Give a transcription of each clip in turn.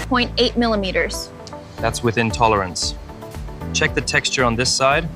0.8 millimeters. That's within tolerance. Check the texture on this side.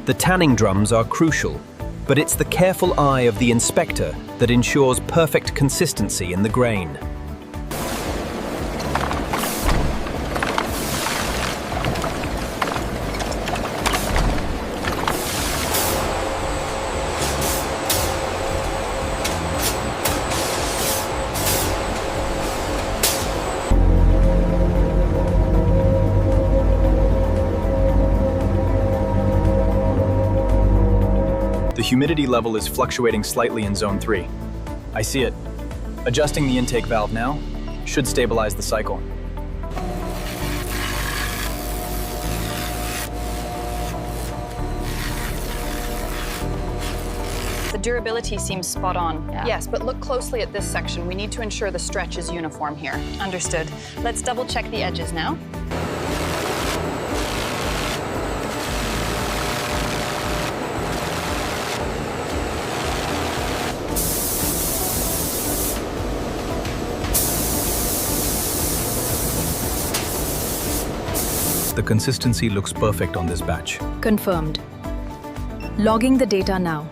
The tanning drums are crucial, but it's the careful eye of the inspector that ensures perfect consistency in the grain. The humidity level is fluctuating slightly in Zone 3. I see it. Adjusting the intake valve now should stabilize the cycle. The durability seems spot on. Yeah. Yes, but look closely at this section. We need to ensure the stretch is uniform here. Understood. Let's double check the edges now. The consistency looks perfect on this batch. Confirmed. Logging the data now.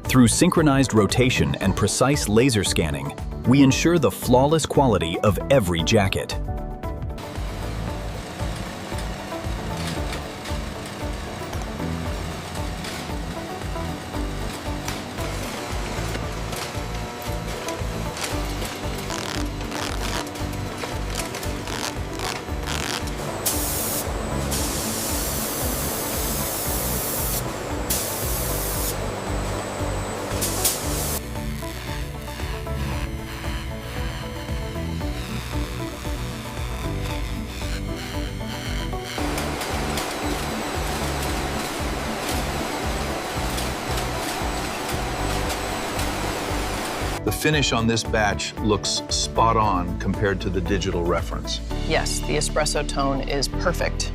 Through synchronized rotation and precise laser scanning, we ensure the flawless quality of every jacket. The finish on this batch looks spot on compared to the digital reference. Yes, the espresso tone is perfect.